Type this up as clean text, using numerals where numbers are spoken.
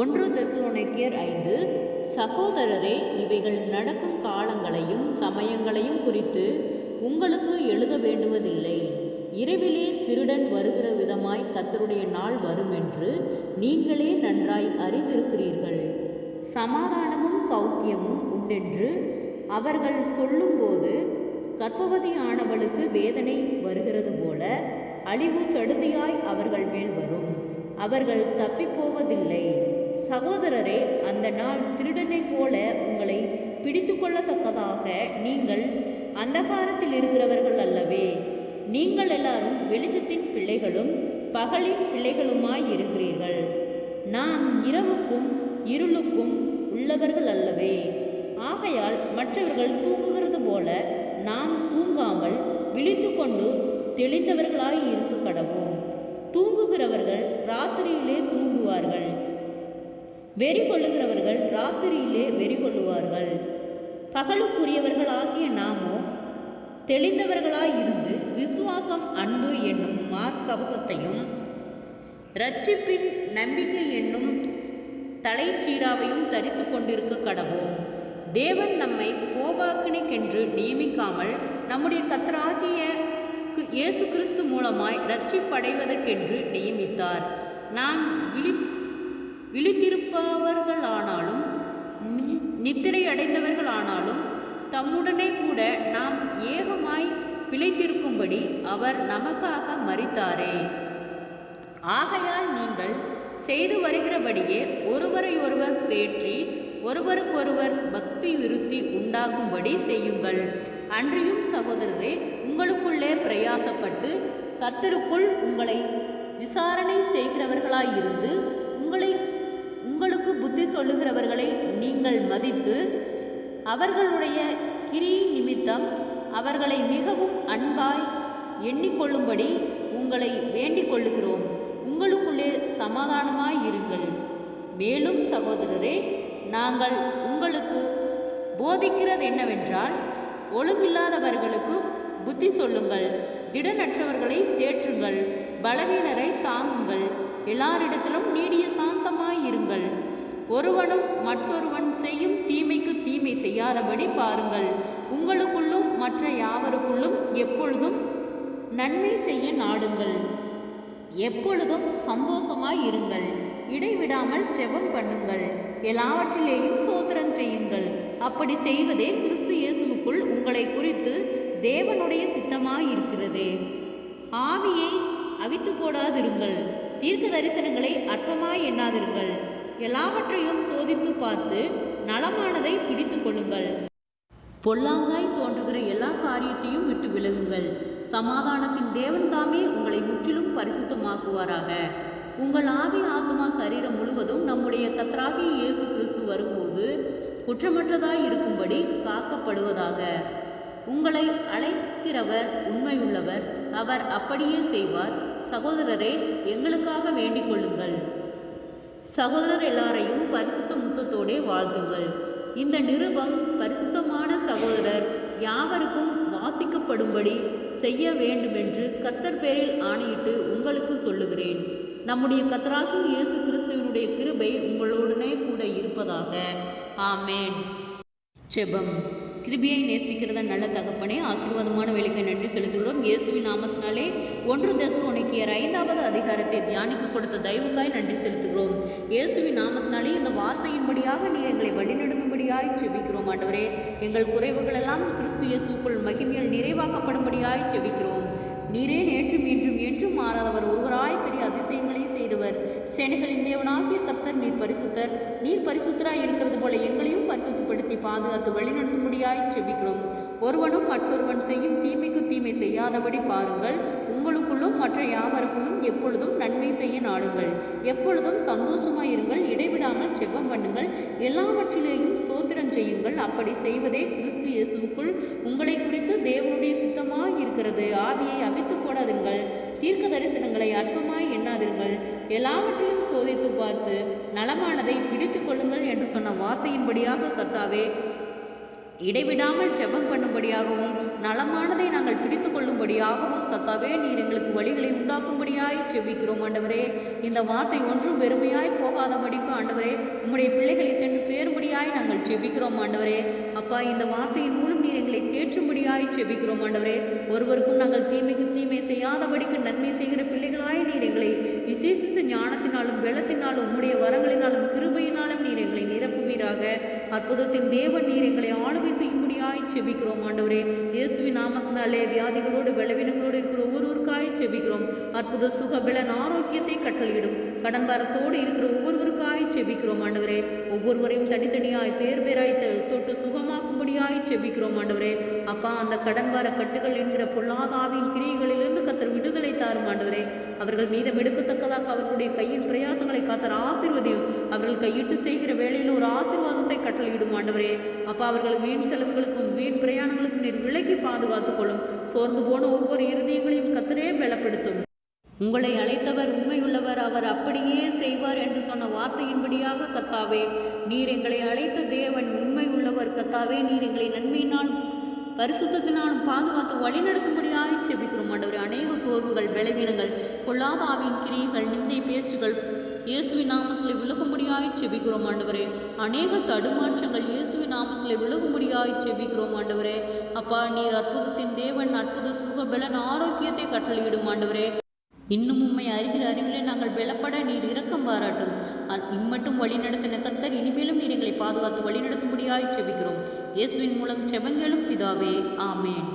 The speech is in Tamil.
ஒன்று தெசலோனிக்கேயர் 5. சகோதரரே, இவைகள் நடக்கும் காலங்களையும் சமயங்களையும் குறித்து உங்களுக்கு எழுத வேண்டுவதில்லை. இரவிலே திருடன் வருகிற விதமாய் கர்த்தருடைய நாள் வருமென்று நீங்களே நன்றாய் அறிந்திருக்கிறீர்கள். சமாதானமும் சௌக்கியமும் உண்டென்று அவர்கள் சொல்லும்போது கர்ப்பவதியானவளுக்கு வேதனை வருகிறது போல அழிவு சடுதியாய் அவர்கள் மேல் வரும். அவர்கள் தப்பிப்போவதில்லை. சகோதரரே, அந்த நாள் திருடனைப் போல உங்களை பிடித்து கொள்ளத்தக்கதாக நீங்கள் அந்தகாரத்தில் இருக்கிறவர்கள் அல்லவே. நீங்கள் எல்லாரும் வெளிச்சத்தின் பிள்ளைகளும் பகலின் பிள்ளைகளுமாய் இருக்கிறீர்கள். நாம் இரவுக்கும் இருளுக்கும் உள்ளவர்கள் அல்லவே. ஆகையால் மற்றவர்கள் தூங்குகிறது போல நாம் தூங்காமல் விழித்து கொண்டு தெளிந்தவர்களாய் இருக்க கடவோம். தூங்குகிறவர்கள் ராத்திரியிலே தூங்குவார்கள், வெறி கொள்ளுகிறவர்கள் ராத்திரியிலே வெறி கொள்ளுவார்கள். பகலுக்குரியவர்களாகிய நாமோ தெளிந்தவர்களாயிருந்து விசுவாசம், அன்பு என்னும் மார்க்கவசத்தையும் இரட்சிப்பின் நம்பிக்கை என்னும் தலைச்சீராவையும் தரித்து கொண்டிருக்க கடவோம். தேவன் நம்மை கோபாக்கினிக்கென்று நியமிக்காமல் நம்முடைய கர்த்தராகிய இயேசு கிறிஸ்து மூலமாய் இரட்சிப்படைவதற்கென்று நியமித்தார். நாம் விழித்திருப்பவர்களானாலும் நித்திரை அடைந்தவர்களானாலும் தம்முடனே கூட நாம் ஏகமாய் பிழைத்திருக்கும்படி அவர் நமக்காக மரித்தாரே. ஆகையால் நீங்கள் செய்து வருகிறபடியே ஒருவரையொருவர் தேற்றி ஒருவருக்கொருவர் பக்தி விருத்தி உண்டாகும்படி செய்யுங்கள். அன்றியும் சகோதரரே, உங்களுக்குள்ளே பிரயாசப்பட்டு கர்த்தருக்குள் உங்களை விசாரணை செய்கிறவர்களாயிருந்து உங்களுக்கு புத்தி சொல்லுகிறவர்களை நீங்கள் மதித்து அவர்களுடைய கிரி நிமித்தம் அவர்களை மிகவும் அன்பாய் எண்ணிக்கொள்ளும்படி உங்களை வேண்டிக் கொள்ளுகிறோம். உங்களுக்குள்ளே சமாதானமாயிருங்கள். மேலும் சகோதரரே, நாங்கள் உங்களுக்கு போதிக்கிறது என்னவென்றால், ஒழுங்கில்லாதவர்களுக்கு புத்தி சொல்லுங்கள், திடனற்றவர்களை தேற்றுங்கள், பலவீனரை தாங்குங்கள், எல்லாரிடத்திலும் நீடிய சாந்தமாயிருங்கள். ஒருவனும் மற்றொருவன் செய்யும் தீமைக்கு தீமை செய்யாதபடி பாருங்கள். உங்களுக்குள்ளும் மற்ற யாவருக்குள்ளும் எப்பொழுதும் நன்மை செய்ய நாடுங்கள். எப்பொழுதும் சந்தோஷமாயிருங்கள். இடைவிடாமல் ஜெபம் பண்ணுங்கள். எல்லாவற்றிலேயும் ஸ்தோத்திரம் செய்யுங்கள். அப்படி செய்வதே கிறிஸ்து இயேசுவுக்குள் உங்களை குறித்து தேவனுடைய சித்தமாயிருக்கிறது. ஆவியை அவித்து போடாதிருங்கள். தீர்க்க தரிசனங்களை அற்பமாய் எண்ணாதிருங்கள். எல்லாவற்றையும் சோதித்து பார்த்து நலமானதை பிடித்து கொள்ளுங்கள். பொல்லாங்காய் தோன்றுகிற எல்லா காரியத்தையும் விட்டு விலகுங்கள். சமாதானத்தின் தேவன் தாமே உங்களை முற்றிலும் பரிசுத்தமாக்குவாராக. உங்கள் ஆவி, ஆத்மா, சரீரம் முழுவதும் நம்முடைய கர்த்தராகிய இயேசு கிறிஸ்து வரும்போது குற்றமற்றதாய் இருக்கும்படி காக்கப்படுவதாக. உங்களை அழைக்கிறவர் உண்மையுள்ளவர், அவர் அப்படியே செய்வார். சகோதரரே, எங்களுக்காக வேண்டிக் கொள்ளுங்கள். சகோதரர் எல்லாரையும் பரிசுத்த முத்தத்தோடே வாழ்த்துங்கள். இந்த நிருபம் பரிசுத்தமான சகோதரர் யாவருக்கும் வாசிக்கப்படும்படி செய்ய வேண்டுமென்று கர்த்தர் பேரில் ஆணையிட்டு உங்களுக்கு சொல்லுகிறேன். நம்முடைய கர்த்தராகிய இயேசு கிறிஸ்துவினுடைய கிருபை உங்களுடனே கூட இருப்பதாக. ஆமேன். ஜெபம். கிருபையை நேசிக்கிறத நல்ல தகப்பனே, ஆசீர்வாதமான வேலைக்கு நன்றி செலுத்துகிறோம். இயேசுவின் நாமத்தினாலே 1 தெசலோனிக்கேயர் 5வது அதிகாரத்தை தியானிக்க கொடுத்த தயவுக்காய் நன்றி செலுத்துகிறோம். இயேசுவின் நாமத்தினாலே இந்த வார்த்தையின்படியாக நீர் எங்களை வழிநடத்தும்படியாய் ஜெபிக்கிறோம். ஆண்டவரே, எங்கள் குறைவுகள் எல்லாம் கிறிஸ்து இயேசுக்குள் மகிமையில் நிறைவாக்கப்படும்படியாய் ஜெபிக்கிறோம். நீரே நேற்றும் இன்றும் என்றும் மாறாதவர், ஒருவராய் பெரிய அதிசயங்களை செய்தவர், சேனைகளின் தேவனாகிய கர்த்தர் நீர் பரிசுத்தர். நீர் பரிசுத்தராய் இருக்கிறது போல எங்களையும் பரிசுத்தப்படுத்தி பாதுகாத்து வழிநடத்தும்படியாய் ஜெபிக்கிறோம். ஒருவனும் மற்றொருவன் செய்யும் தீமைக்கு தீமை செய்யாதபடி பாருங்கள். உங்களுக்குள்ளும் மற்ற யாவருக்குள்ளும் எப்பொழுதும் நன்மை செய்ய நாடுங்கள். எப்பொழுதும் சந்தோஷமாயிருங்கள். இடைவிடாமல் ஜெபம் பண்ணுங்கள். எல்லாவற்றிலேயும் ஸ்தோத்திரம் செய்யுங்கள். அப்படி செய்வதே கிறிஸ்து இயேசுவுக்குள் உங்களை குறித்து தேவனுடைய சித்தமாய் இருக்கிறது. ஆவியை அவித்து போடாதீர்கள். தீர்க்க தரிசனங்களை அற்பமாய் எண்ணாதீர்கள். எல்லாவற்றையும் சோதித்து பார்த்து நலமானதை பிடித்து கொள்ளுங்கள் என்று சொன்ன வார்த்தையின்படியாக கர்த்தாவே, இடைவிடாமல் ஜெபம் பண்ணும்படியாகவும் நலமானதை நாங்கள் பிடித்து கொள்ளும்படியாகவும் கர்த்தாவே நீர் எங்களுக்கு வழிகளை உண்டாக்கும்படியாய் ஜெபிக்கிறோம் ஆண்டவரே. இந்த வார்த்தை ஒன்றும் வெறுமையாய் போகாதபடிக்கு ஆண்டவரே உம்முடைய பிள்ளைகளை சென்று சேரும்படியாய் நாங்கள் ஜெபிக்கிறோம் ஆண்டவரே. அப்பா, இந்த வார்த்தையின் மூலம் நீர் எங்களை தேற்றும்படியாய் ஜெபிக்கிறோம் ஆண்டவரே. ஒருவருக்கும் நாங்கள் தீமைக்கு தீமை செய்யாதபடிக்கு நன்மை செய்கிற பிள்ளைகளாய் நீர் எங்களை விசேஷித்த ஞானத்தினாலும் வெள்ளத்தினாலும் உம்முடைய வரங்களினாலும் கிருபையினாலும் நீர் எங்களை நிரப்புவீராக. அற்புதத்தின் தேவன் நீர் எங்களை ஆளுகை செய்யும்படியாய் செபிக்கிறோம் ஆண்டவரே. இயேசுவின் நாமத்தினாலே வியாதிகளோடு பலவீனங்களோடு இருக்கிற ஒவ்வொருவருக்காய் செபிக்கிறோம். அற்புத சுக பலன் ஆரோக்கியத்தை கட்டளையிடும். கடன் பாரத்தோடு இருக்கிற ஒவ்வொருவருக்காய் செபிக்கிறோம் ஆண்டவரே. ஒவ்வொருவரையும் தனித்தனியாய் பேர் பேராய் தொட்டு சுகமாக்கும்படியாய் செபிக்கிறோம் ஆண்டவரே. அப்பா, அந்த கடன் பார கட்டுகள் என்கிற பொல்லாதாவின் கிரியைகளிலிருந்து கத்தர் விடுதலை தாரும் ஆண்டவரே. அவர்கள் மீதம் எடுக்கத்தக்கதாக அவர்களுடைய கையின் பிரயாசங்களை காத்தர் ஆசீர்வதியும். அவர்கள் கையிட்டு செய்கிற வேளையில் ஒரு ஆசீர்வாதத்தை கட்டளையிடும் ஆண்டவரே. அப்பா, அவர்கள் வீண் செலவுகளுக்கும் வீண் பிரயாணங்களுக்கும் நீர் விலக்கி பாதுகாத்துக் கொள்ளும். சோர்ந்து போன ஒவ்வொரு இருதயங்களையும் கத்தரே பலப்படுத்தும். உங்களை அழைத்தவர் உண்மையுள்ளவர், அவர் அப்படியே செய்வார் என்று சொன்ன வார்த்தையின்படியாக கர்த்தாவே நீர் எங்களை அழைத்த தேவன் உண்மை உள்ளவர். கர்த்தாவே நீர் எங்களை நன்மையினால் பரிசுத்தத்தினாலும் பாதுகாத்து வழிநடத்தும்படியாய் செபிக்கிறோம் ஆண்டவரே. அநேக சோர்வுகள், பலவீனங்கள், பொல்லாத ஆவியின் கிரியைகள், நிந்தை பேச்சுகள் இயேசுவின் நாமத்தில் விலகும்படியாய் செபிக்கிறோம் ஆண்டவரே. அநேக தடுமாற்றங்கள் இயேசுவின் நாமத்தில் விலகும்படியாய் செபிக்கிறோம் ஆண்டவரே. அப்பா, நீர் அற்புதத்தின் தேவன், அற்புத சுக பலன் ஆரோக்கியத்தை கட்டளையிடும் ஆண்டவரே. இன்னும் உம்மை அறிகிற அறிவிலே நாங்கள் பலப்பட நீர் இரக்கம் பாராட்டும். இம்மட்டும் வழிநடத்தின கர்த்தர் இனிமேலும் நீர் எங்களை பாதுகாத்து வழிநடத்தும்படியாய் செபிக்கிறோம். இயேசுவின் மூலம் செபங்களும் பிதாவே, ஆமேன்.